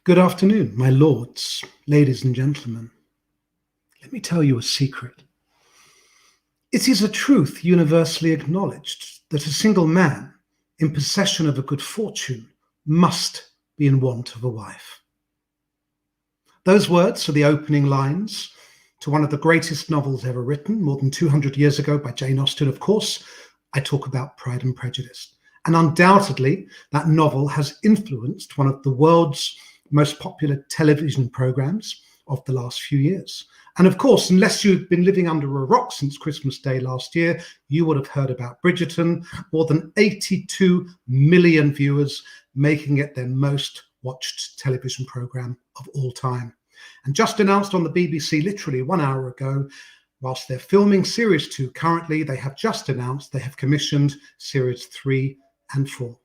Good afternoon, my lords, ladies and gentlemen. Let me tell you a secret. It is a truth universally acknowledged that a single man in possession of a good fortune must be in want of a wife. Those words are the opening lines to one of the greatest novels ever written, more than 200 years ago, by Jane Austen, of course. I talk about Pride and Prejudice. And undoubtedly, that novel has influenced one of the world's most popular television programs of the last few years. And of course, unless you've been living under a rock since Christmas Day last year, you would have heard about Bridgerton, more than 82 million viewers, making it their most watched television program of all time. And just announced on the BBC literally 1 hour ago, whilst they're filming series 2 currently, they have just announced they have commissioned series 3 and 4.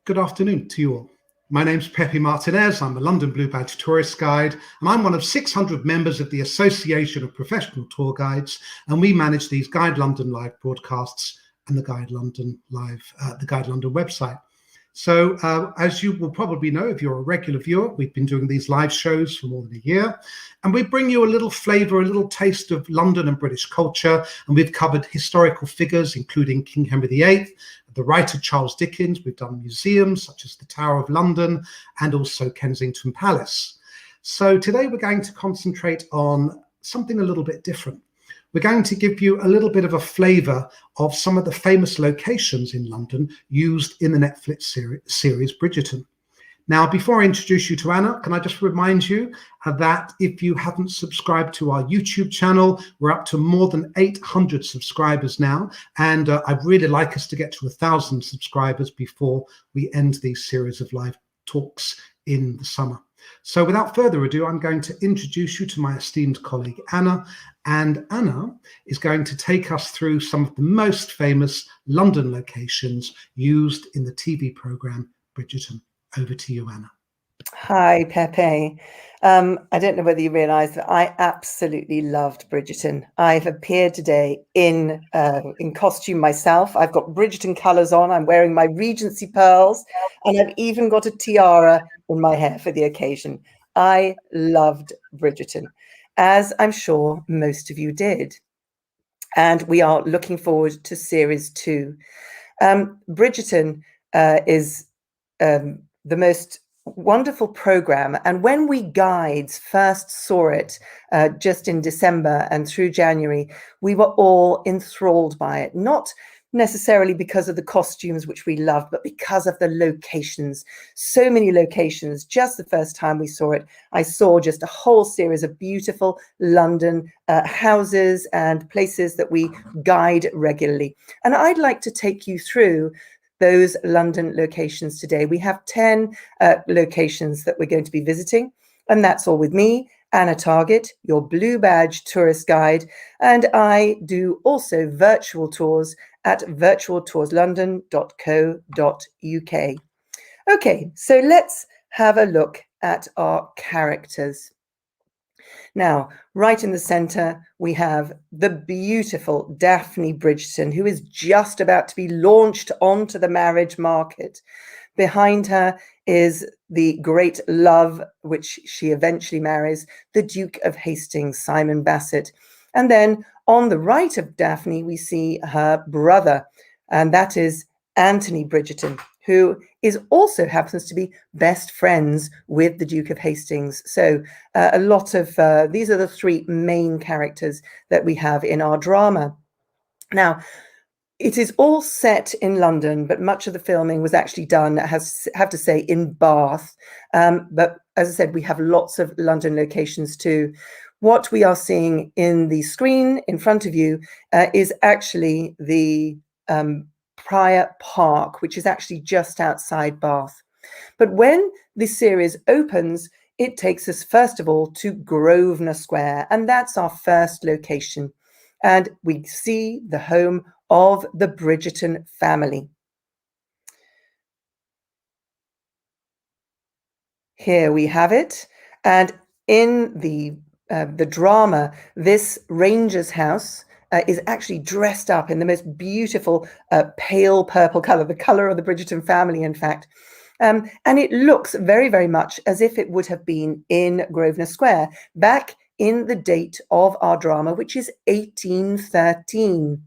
Good afternoon to you all. My name's Pepe Martinez. I'm a London Blue Badge tourist guide, and I'm one of 600 members of the Association of Professional Tour Guides, and we manage these Guide London live broadcasts and the Guide London website. So as you will probably know, if you're a regular viewer, we've been doing these live shows for more than a year, and we bring you a little flavour, a little taste of London and British culture, and we've covered historical figures, including King Henry VIII, the writer Charles Dickens. We've done museums such as the Tower of London and also Kensington Palace. So today we're going to concentrate on something a little bit different. We're going to give you a little bit of a flavour of some of the famous locations in London used in the Netflix series Bridgerton. Now, before I introduce you to Anna, can I just remind you that if you haven't subscribed to our YouTube channel, we're up to more than 800 subscribers now, and I'd really like us to get to 1,000 subscribers before we end these series of live talks in the summer. So without further ado, I'm going to introduce you to my esteemed colleague, Anna. And Anna is going to take us through some of the most famous London locations used in the TV programme Bridgerton. Over to you, Anna. Hi, Pepe. I don't know whether you realise that I absolutely loved Bridgerton. I've appeared today in costume myself. I've got Bridgerton colours on. I'm wearing my Regency pearls, and I've even got a tiara in my hair for the occasion. I loved Bridgerton, as I'm sure most of you did. And we are looking forward to series 2. Bridgerton is the most wonderful program, and when we guides first saw it just in December and through January, we were all enthralled by it, not necessarily because of the costumes, which we loved, but because of the locations. So many locations. Just the first time we saw it, I saw just a whole series of beautiful London houses and places that we guide regularly, and I'd like to take you through those London locations today. We have 10 locations that we're going to be visiting, and that's all with me, Anna Targett, your Blue Badge tourist guide, and I do also virtual tours at virtualtourslondon.co.uk. Okay, so let's have a look at our characters. Now, right in the center, we have the beautiful Daphne Bridgeson, who is just about to be launched onto the marriage market. Behind her is the great love, which she eventually marries, the Duke of Hastings, Simon Bassett. And then on the right of Daphne, we see her brother, and that is Anthony Bridgerton, who is also happens to be best friends with the Duke of Hastings. So a lot of, these are the 3 main characters that we have in our drama. Now, it is all set in London, but much of the filming was actually done, I have to say, in Bath. But as I said, we have lots of London locations too. What we are seeing in the screen in front of you is actually the Prior Park, which is actually just outside Bath. But when this series opens, it takes us first of all to Grovener Square, and that's our first location. And we see the home of the Bridgerton family. Here we have it. And in the drama, this Ranger's house is actually dressed up in the most beautiful pale purple color, the color of the Bridgerton family, in fact. And it looks very, very much as if it would have been in Grosvenor Square back in the date of our drama, which is 1813.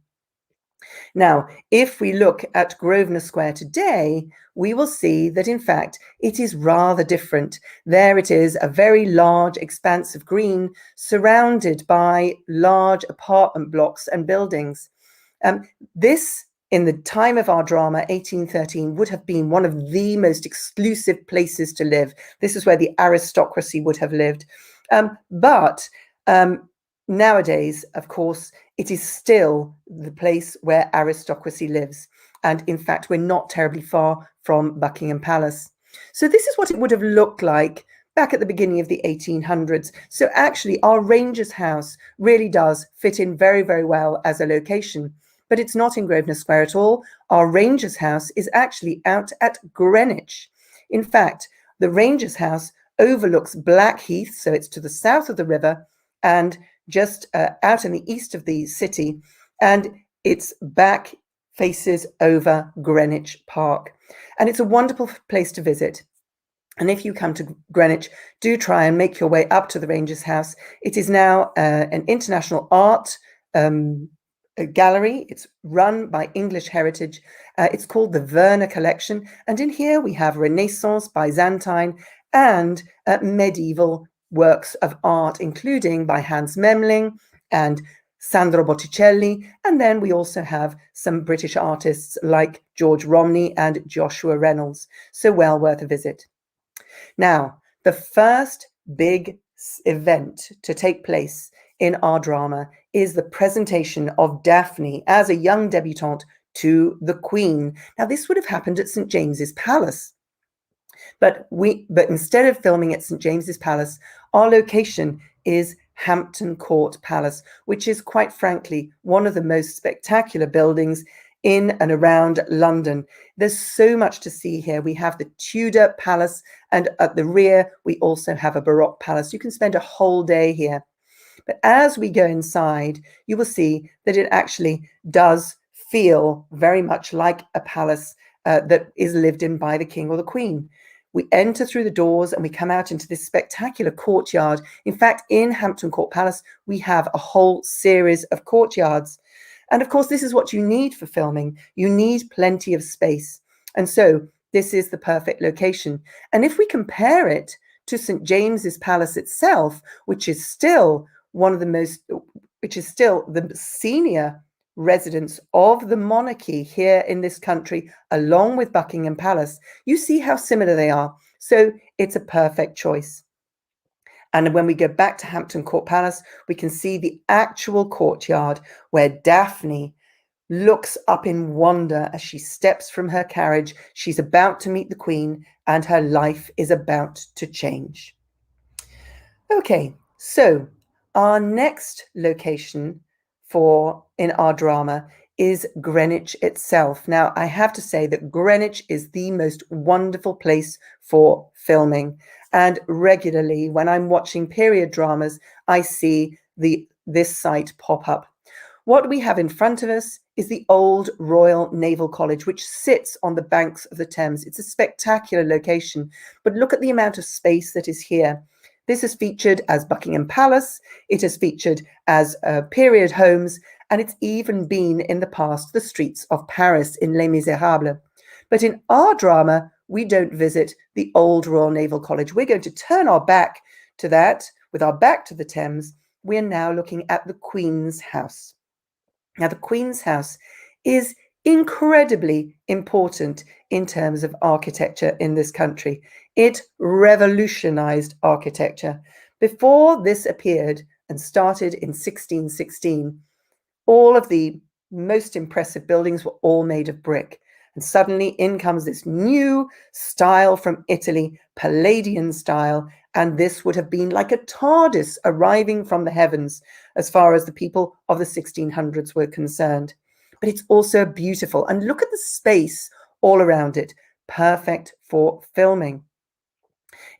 Now, if we look at Grosvenor Square today, we will see that, in fact, it is rather different. There it is, a very large expanse of green surrounded by large apartment blocks and buildings. This, in the time of our drama, 1813, would have been one of the most exclusive places to live. This is where the aristocracy would have lived. But nowadays, of course, it is still the place where aristocracy lives. And in fact, we're not terribly far from Buckingham Palace. So this is what it would have looked like back at the beginning of the 1800s. So actually, our Ranger's House really does fit in very, very well as a location. But it's not in Grosvenor Square at all. Our Ranger's House is actually out at Greenwich. In fact, the Ranger's House overlooks Blackheath, so it's to the south of the river, and just out in the east of the city, and its back faces over Greenwich Park. And it's a wonderful place to visit. And if you come to Greenwich, do try and make your way up to the Ranger's House. It is now an international art gallery. It's run by English Heritage. It's called the Werner Collection. And in here we have Renaissance, Byzantine, and medieval works of art, including by Hans Memling and Sandro Botticelli. And then we also have some British artists like George Romney and Joshua Reynolds. So well worth a visit. Now, the first big event to take place in our drama is the presentation of Daphne as a young debutante to the Queen. Now, this would have happened at St. James's Palace. But instead of filming at St. James's Palace, our location is Hampton Court Palace, which is quite frankly one of the most spectacular buildings in and around London. There's so much to see here. We have the Tudor Palace, and at the rear, we also have a Baroque palace. You can spend a whole day here. But as we go inside, you will see that it actually does feel very much like a palace that is lived in by the king or the queen. We enter through the doors and we come out into this spectacular courtyard. In fact, in Hampton Court Palace, we have a whole series of courtyards. And of course, this is what you need for filming. You need plenty of space. And so this is the perfect location. And if we compare it to St. James's Palace itself, which is still the senior residence of the monarchy here in this country, along with Buckingham Palace, you see how similar they are. So it's a perfect choice. And when we go back to Hampton Court Palace, we can see the actual courtyard where Daphne looks up in wonder as she steps from her carriage. She's about to meet the Queen and her life is about to change. Okay, so our next location in our drama is Greenwich itself. Now, I have to say that Greenwich is the most wonderful place for filming. And regularly, when I'm watching period dramas, I see this site pop up. What we have in front of us is the old Royal Naval College, which sits on the banks of the Thames. It's a spectacular location, but look at the amount of space that is here. This is featured as Buckingham Palace. It has featured as period homes, and it's even been in the past the streets of Paris in Les Miserables. But in our drama, we don't visit the old Royal Naval College. We're going to turn our back to that. With our back to the Thames, we're now looking at the Queen's House. Now, the Queen's House is incredibly important in terms of architecture in this country. It revolutionized architecture. Before this appeared and started in 1616, all of the most impressive buildings were all made of brick. And suddenly in comes this new style from Italy, Palladian style, and this would have been like a TARDIS arriving from the heavens as far as the people of the 1600s were concerned. But it's also beautiful, and look at the space all around it, perfect for filming.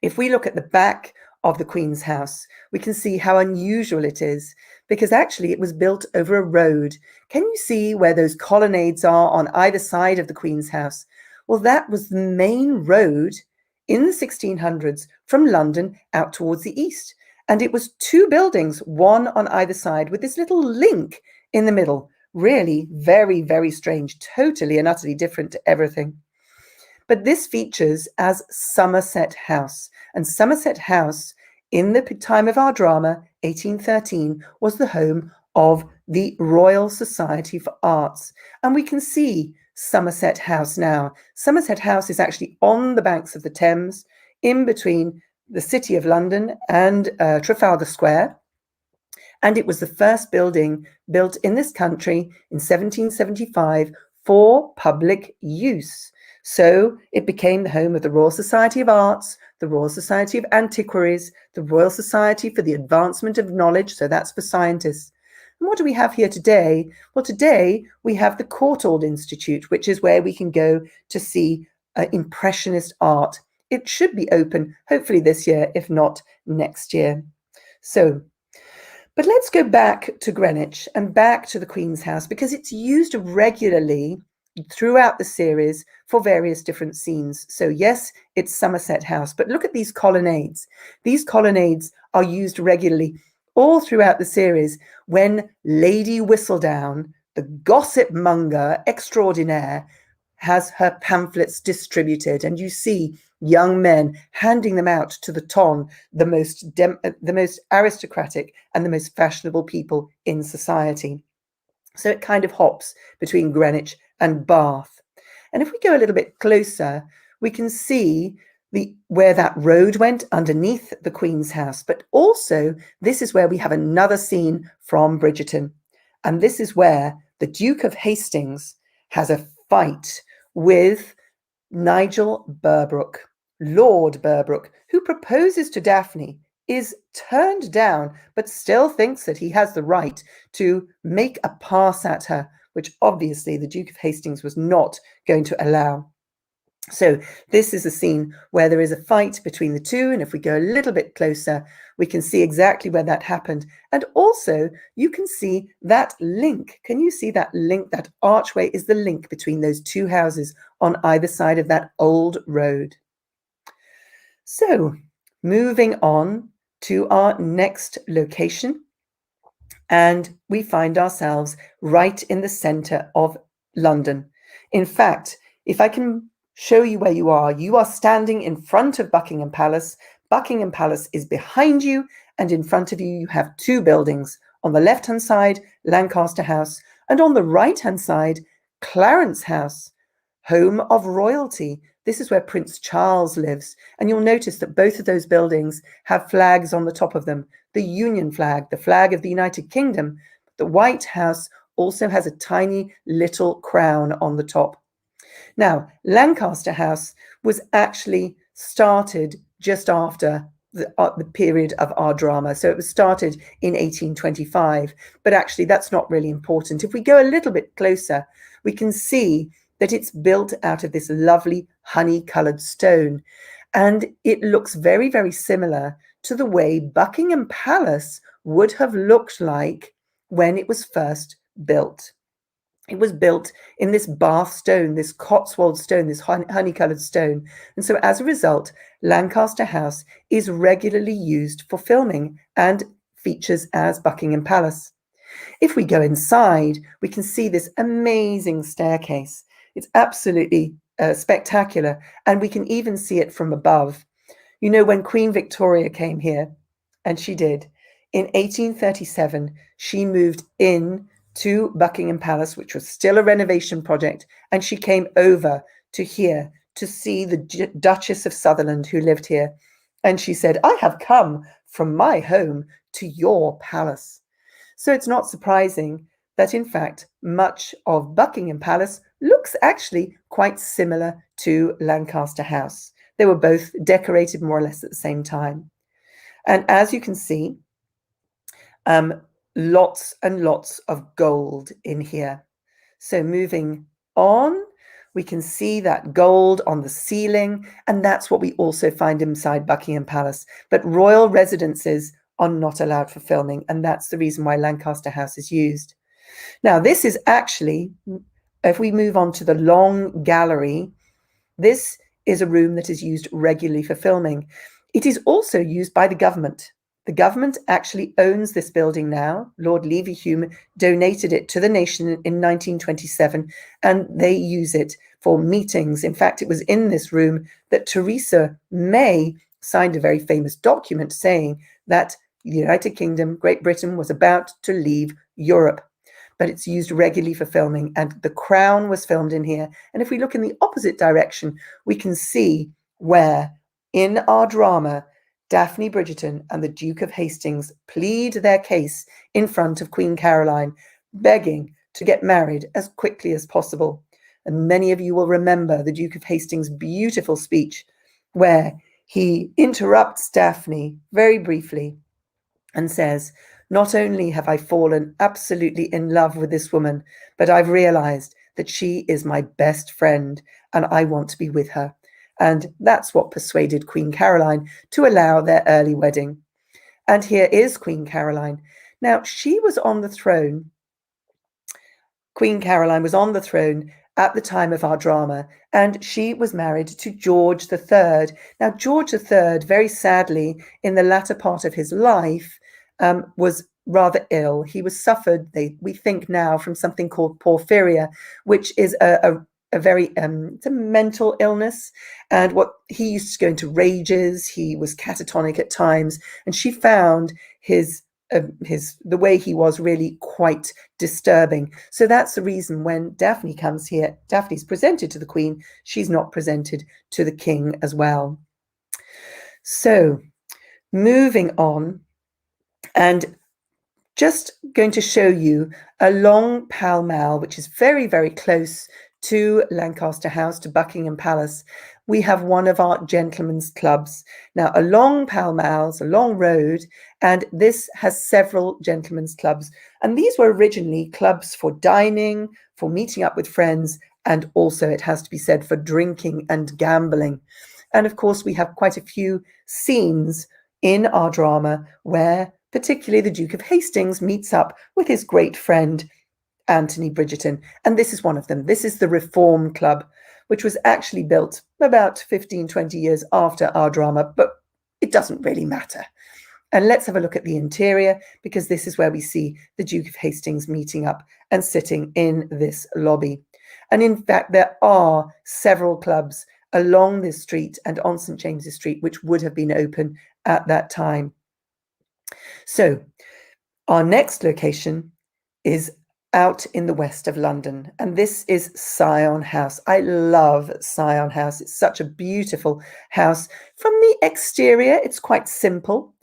If we look at the back of the Queen's House, we can see how unusual it is, because actually it was built over a road. Can you see where those colonnades are on either side of the Queen's House? Well, that was the main road in the 1600s from London out towards the east. And it was two buildings, one on either side, with this little link in the middle. Really very, very strange, totally and utterly different to everything. But this features as Somerset House. And Somerset House, in the time of our drama, 1813, was the home of the Royal Society for Arts. And we can see Somerset House now. Somerset House is actually on the banks of the Thames, in between the City of London and Trafalgar Square. And it was the first building built in this country in 1775 for public use. So it became the home of the Royal Society of Arts, the Royal Society of Antiquaries, the Royal Society for the Advancement of Knowledge, so that's for scientists. And what do we have here today? Well, today we have the Courthold Institute, which is where we can go to see Impressionist art. It should be open, hopefully this year, if not next year. But let's go back to Greenwich and back to the Queen's House, because it's used regularly throughout the series for various different scenes. So yes, it's Somerset House, but look at these colonnades. These colonnades are used regularly all throughout the series when Lady Whistledown, the gossip monger extraordinaire, has her pamphlets distributed, and you see young men handing them out to the ton, the most aristocratic and the most fashionable people in society. So it kind of hops between Greenwich and Bath. And if we go a little bit closer, we can see where that road went underneath the Queen's House. But also, this is where we have another scene from Bridgerton. And this is where the Duke of Hastings has a fight with Nigel Berbrook, Lord Berbrook, who proposes to Daphne, is turned down, but still thinks that he has the right to make a pass at her, which obviously the Duke of Hastings was not going to allow. So this is a scene where there is a fight between the two, and if we go a little bit closer, we can see exactly where that happened. And also, you can see that link. Can you see that link? That archway is the link between those two houses on either side of that old road. So, moving on to our next location, and we find ourselves right in the center of London. In fact, if I can show you where you are standing in front of Buckingham Palace. Buckingham Palace is behind you, and in front of you, you have two buildings. On the left-hand side, Lancaster House, and on the right-hand side, Clarence House, home of royalty. This is where Prince Charles lives. And you'll notice that both of those buildings have flags on the top of them. The Union flag, the flag of the United Kingdom. The White House also has a tiny little crown on the top. Now, Lancaster House was actually started just after the period of our drama. So it was started in 1825, but actually that's not really important. If we go a little bit closer, we can see that it's built out of this lovely honey-colored stone. And it looks very, very similar to the way Buckingham Palace would have looked like when it was first built. It was built in this Bath stone, this Cotswold stone, this honey-colored stone. And so as a result, Lancaster House is regularly used for filming and features as Buckingham Palace. If we go inside, we can see this amazing staircase. It's absolutely spectacular, and we can even see it from above. You know, when Queen Victoria came here, and she did, in 1837, she moved in to Buckingham Palace, which was still a renovation project, and she came over to here to see the Duchess of Sutherland, who lived here. And she said, "I have come from my home to your palace." So it's not surprising that, in fact, much of Buckingham Palace looks actually quite similar to Lancaster House. They were both decorated more or less at the same time. And as you can see, lots and lots of gold in here. So moving on, we can see that gold on the ceiling, and that's what we also find inside Buckingham Palace. But royal residences are not allowed for filming, and that's the reason why Lancaster House is used. Now, this is actually, if we move on to the long gallery, this is a room that is used regularly for filming. It is also used by the government. The government actually owns this building now. Lord Leverhulme donated it to the nation in 1927, and they use it for meetings. In fact, it was in this room that Theresa May signed a very famous document saying that the United Kingdom, Great Britain, was about to leave Europe. But it's used regularly for filming, and The Crown was filmed in here. And if we look in the opposite direction, we can see where in our drama, Daphne Bridgeton and the Duke of Hastings plead their case in front of Queen Caroline, begging to get married as quickly as possible. And many of you will remember the Duke of Hastings' beautiful speech where he interrupts Daphne very briefly and says, "Not only have I fallen absolutely in love with this woman, but I've realized that she is my best friend and I want to be with her." And that's what persuaded Queen Caroline to allow their early wedding. And here is Queen Caroline. Now, she was on the throne. Queen Caroline was on the throne at the time of our drama, and she was married to George III. Now, George III, very sadly, in the latter part of his life, was rather ill. He was suffered, we think now, from something called porphyria, which is a very it's a mental illness, and what he used to go into rages. He was catatonic at times, and she found the way he was really quite disturbing. So that's the reason when Daphne comes here, Daphne's presented to the Queen, she's not presented to the King as well. So moving on, and just going to show you along Pall Mall, which is very, very close to Lancaster House, to Buckingham Palace, we have one of our gentlemen's clubs. Now, along Pall Mall, it's a long road, and this has several gentlemen's clubs. And these were originally clubs for dining, for meeting up with friends, and also, it has to be said, for drinking and gambling. And of course, we have quite a few scenes in our drama where particularly the Duke of Hastings meets up with his great friend, Anthony Bridgerton. And this is one of them. This is the Reform Club, which was actually built about 15, 20 years after our drama, but it doesn't really matter. And let's have a look at the interior, because this is where we see the Duke of Hastings meeting up and sitting in this lobby. And in fact, there are several clubs along this street and on St. James's Street, which would have been open at that time. So our next location is out in the west of London, and this is Scion House. I love Scion House. It's such a beautiful house. From the exterior, it's quite simple.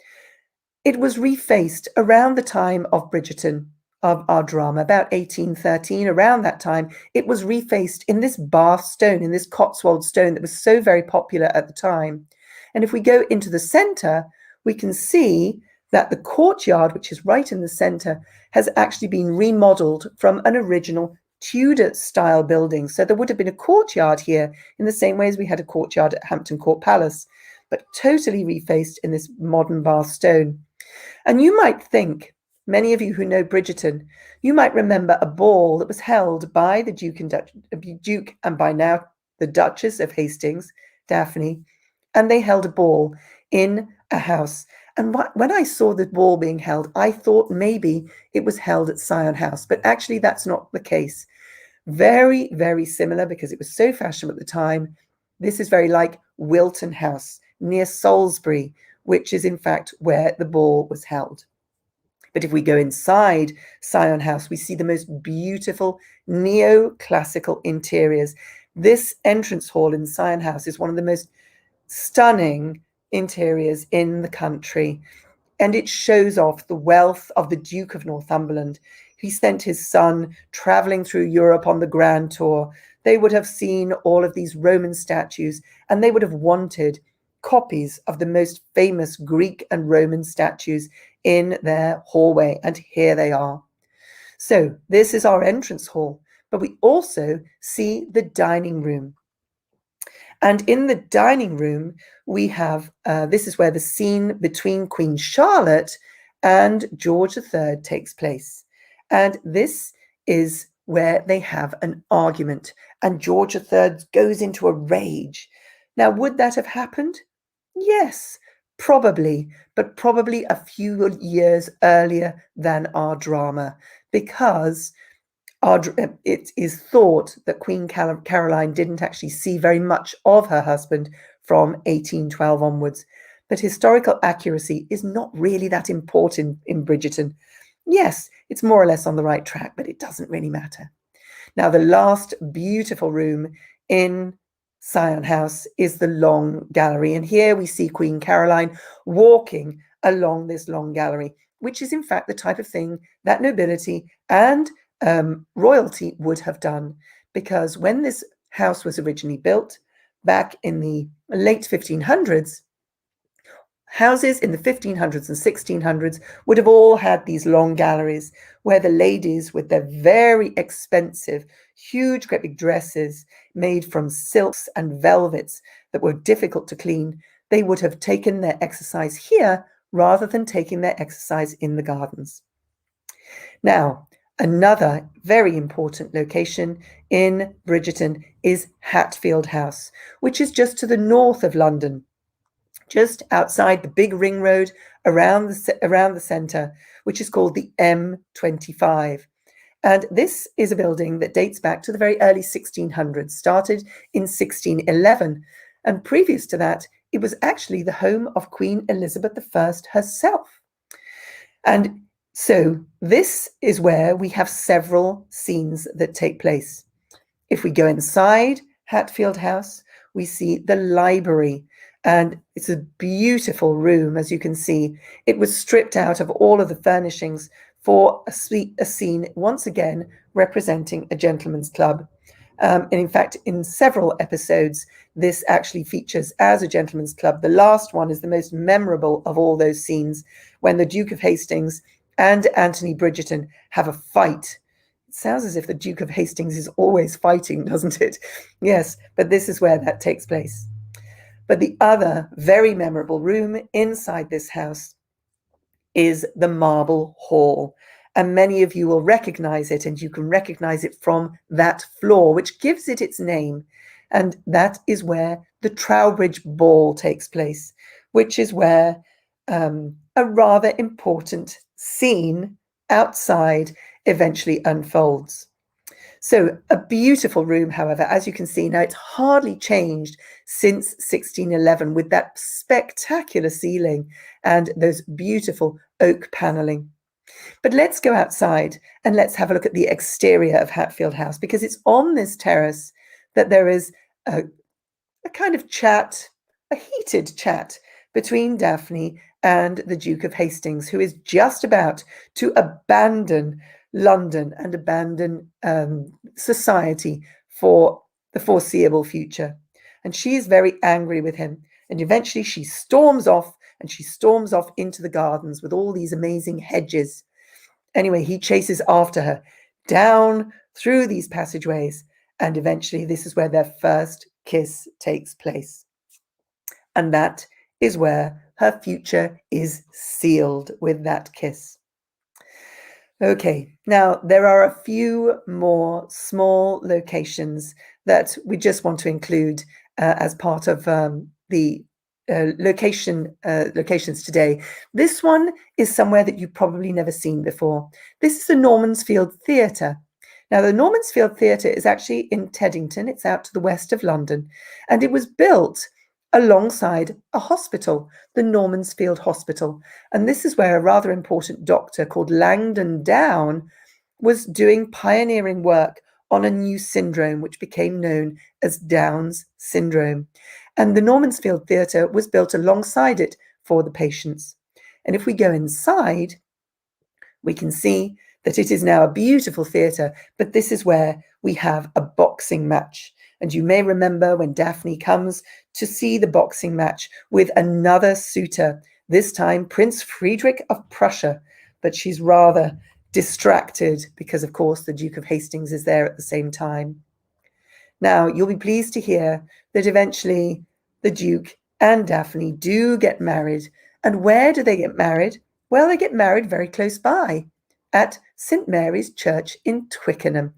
It was refaced around the time of Bridgerton, of our drama, about 1813. Around that time, it was refaced in this Bath stone, in this Cotswold stone that was so very popular at the time. And if we go into the center, we can see that the courtyard, which is right in the center, has actually been remodeled from an original Tudor style building. So there would have been a courtyard here in the same way as we had a courtyard at Hampton Court Palace, but totally refaced in this modern Bath stone. And you might think, many of you who know Bridgerton, you might remember a ball that was held by the Duke and by now the Duchess of Hastings, Daphne, and they held a ball in a house. And when I saw the ball being held, I thought maybe it was held at Scion House, but actually that's not the case. Very, very similar, because it was so fashionable at the time. This is very like Wilton House near Salisbury, which is in fact where the ball was held. But if we go inside Scion House, we see the most beautiful neoclassical interiors. This entrance hall in Scion House is one of the most stunning interiors in the country, and it shows off the wealth of the Duke of Northumberland. He sent his son traveling through Europe on the grand tour. They would have seen all of these Roman statues, and they would have wanted copies of the most famous Greek and Roman statues in their hallway, and here they are. So this is our entrance hall, but we also see the dining room. And in the dining room, we have, this is where the scene between Queen Charlotte and George III takes place. And this is where they have an argument and George III goes into a rage. Now, would that have happened? Yes, probably, but probably a few years earlier than our drama, because it is thought that Queen Caroline didn't actually see very much of her husband from 1812 onwards. But historical accuracy is not really that important in Bridgerton. Yes, it's more or less on the right track, but it doesn't really matter. Now, the last beautiful room in Scion House is the Long Gallery. And here we see Queen Caroline walking along this long gallery, which is in fact the type of thing that nobility and royalty would have done. Because when this house was originally built back in the late 1500s, houses in the 1500s and 1600s would have all had these long galleries where the ladies, with their very expensive, huge, great big dresses made from silks and velvets that were difficult to clean, they would have taken their exercise here rather than taking their exercise in the gardens. Now, another very important location in Bridgerton is Hatfield House, which is just to the north of London, just outside the big ring road around the centre, which is called the M25. And this is a building that dates back to the very early 1600s, started in 1611. And previous to that, it was actually the home of Queen Elizabeth I herself. And so this is where we have several scenes that take place. If we go inside Hatfield House, we see the library. And it's a beautiful room, as you can see. It was stripped out of all of the furnishings for a scene, once again, representing a gentleman's club. And in fact, in several episodes, this actually features as a gentleman's club. The last one is the most memorable of all those scenes, when the Duke of Hastings and Anthony Bridgerton have a fight. It sounds as if the Duke of Hastings is always fighting, doesn't it? Yes, but this is where that takes place. But the other very memorable room inside this house is the Marble Hall. And many of you will recognize it, and you can recognize it from that floor, which gives it its name. And that is where the Trowbridge Ball takes place, which is where a rather important scene outside eventually unfolds. So a beautiful room, however, as you can see. Now, it's hardly changed since 1611 with that spectacular ceiling and those beautiful oak paneling. But let's go outside and let's have a look at the exterior of Hatfield House, because it's on this terrace that there is a kind of chat, a heated chat between Daphne and the Duke of Hastings, who is just about to abandon London and abandon society for the foreseeable future. And she is very angry with him. And eventually she storms off, and she storms off into the gardens with all these amazing hedges. Anyway, he chases after her down through these passageways. And eventually this is where their first kiss takes place. And that is where her future is sealed, with that kiss. Okay, now there are a few more small locations that we just want to include as part of the locations today. This one is somewhere that you've probably never seen before. This is the Normansfield Theatre. Now, the Normansfield Theatre is actually in Teddington. It's out to the west of London, and it was built alongside a hospital, the Normansfield Hospital. And this is where a rather important doctor called Langdon Down was doing pioneering work on a new syndrome, which became known as Down's syndrome. And the Normansfield Theatre was built alongside it for the patients. And if we go inside, we can see that it is now a beautiful theatre, but this is where we have a boxing match. And you may remember when Daphne comes to see the boxing match with another suitor, this time Prince Friedrich of Prussia, but she's rather distracted because, of course, the Duke of Hastings is there at the same time. Now, you'll be pleased to hear that eventually the Duke and Daphne do get married. And where do they get married? Well, they get married very close by at St. Mary's Church in Twickenham.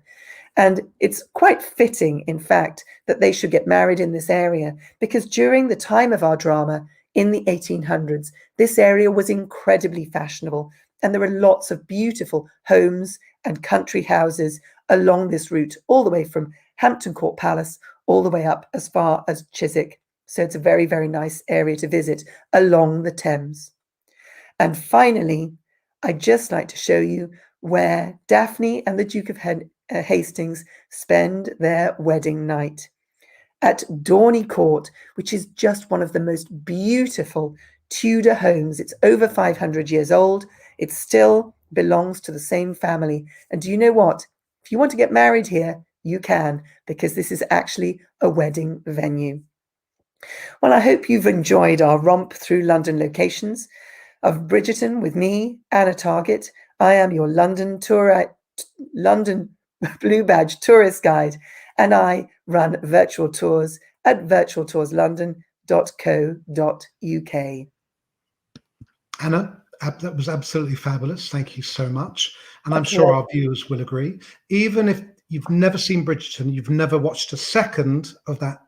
And it's quite fitting, in fact, that they should get married in this area, because during the time of our drama in the 1800s, this area was incredibly fashionable, and there were lots of beautiful homes and country houses along this route, all the way from Hampton Court Palace all the way up as far as Chiswick. So it's a very, very nice area to visit along the Thames. And finally, I'd just like to show you where Daphne and the Duke of Hastings spend their wedding night. At Dorney Court, which is just one of the most beautiful Tudor homes. It's over 500 years old. It still belongs to the same family. And do you know what? If you want to get married here, you can, because this is actually a wedding venue. Well, I hope you've enjoyed our romp through London locations of Bridgerton with me, Anna Targett. I am your London Blue Badge tourist guide, and I run virtual tours at virtualtourslondon.co.uk. Anna, that was absolutely fabulous. Thank you so much. And I'm sure our viewers will agree. Even if you've never seen Bridgerton, you've never watched a second of that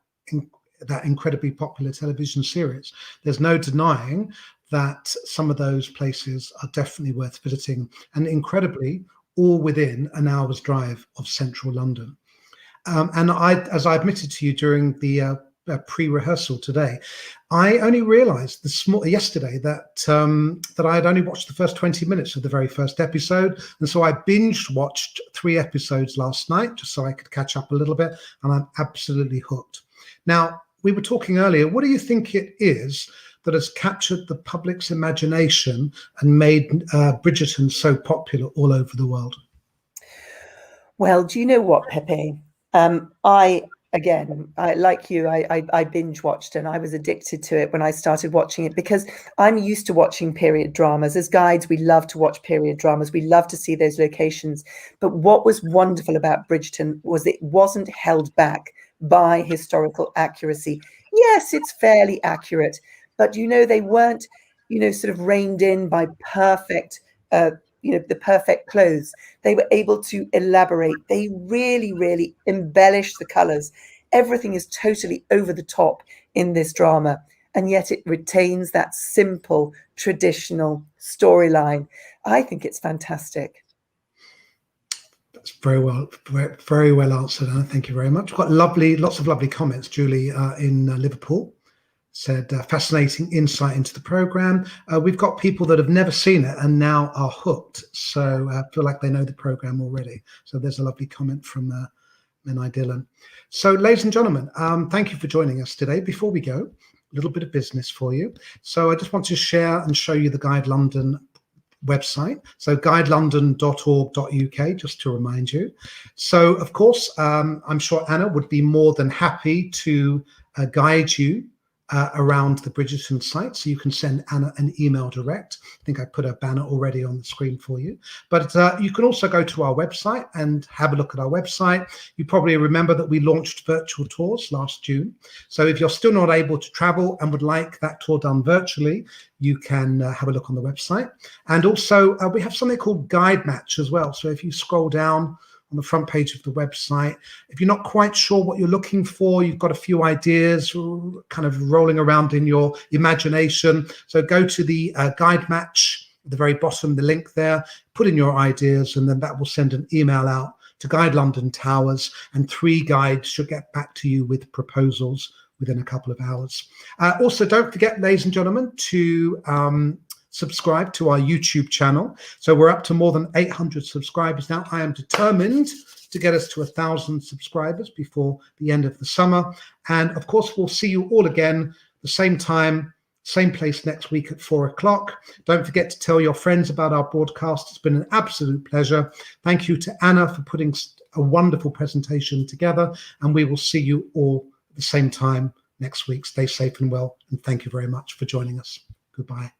incredibly popular television series, there's no denying that some of those places are definitely worth visiting, and incredibly, all within an hour's drive of central London. And as I admitted to you during the pre-rehearsal today, I only realized yesterday that I had only watched the first 20 minutes of the very first episode, and so I binge watched 3 episodes last night just so I could catch up a little bit, and I'm absolutely hooked. Now, we were talking earlier, what do you think it is that has captured the public's imagination and made Bridgerton so popular all over the world? Well, do you know what, Pepe? I like you, I binge watched, and I was addicted to it when I started watching it, because I'm used to watching period dramas. As guides, we love to watch period dramas. We love to see those locations. But what was wonderful about Bridgerton was it wasn't held back by historical accuracy. Yes, it's fairly accurate, but they weren't, sort of reined in by perfect, the perfect clothes. They were able to elaborate. They really, really embellish the colors. Everything is totally over the top in this drama, and yet it retains that simple, traditional storyline. I think it's fantastic. That's very well answered, Anna. Thank you very much. We've got lots of lovely comments. Julie in Liverpool said, fascinating insight into the program. We've got people that have never seen it and now are hooked, so feel like they know the program already. So there's a lovely comment from Menai Dillon. So, ladies and gentlemen, thank you for joining us today. Before we go, a little bit of business for you. So I just want to share and show you the Guide London website, so guidelondon.org.uk, just to remind you. So of course, I'm sure Anna would be more than happy to guide you around the Bridgerton site, so you can send Anna an email direct. I think I put a banner already on the screen for you, but you can also go to our website and have a look at our website. You probably remember that we launched virtual tours last June, so if you're still not able to travel and would like that tour done virtually, you can have a look on the website. And also we have something called Guide Match as well, so if you scroll down on the front page of the website, if you're not quite sure what you're looking for, you've got a few ideas kind of rolling around in your imagination, so go to the Guide Match at the very bottom, the link there, put in your ideas, and then that will send an email out to Guide London Towers, and 3 guides should get back to you with proposals within a couple of hours. Also, don't forget, ladies and gentlemen, to subscribe to our YouTube channel. So we're up to more than 800 subscribers now. I am determined to get us to 1,000 subscribers before the end of the summer. And of course, we'll see you all again the same time, same place next week at 4 o'clock. Don't forget to tell your friends about our broadcast. It's been an absolute pleasure. Thank you to Anna for putting a wonderful presentation together. And we will see you all at the same time next week. Stay safe and well. And thank you very much for joining us. Goodbye.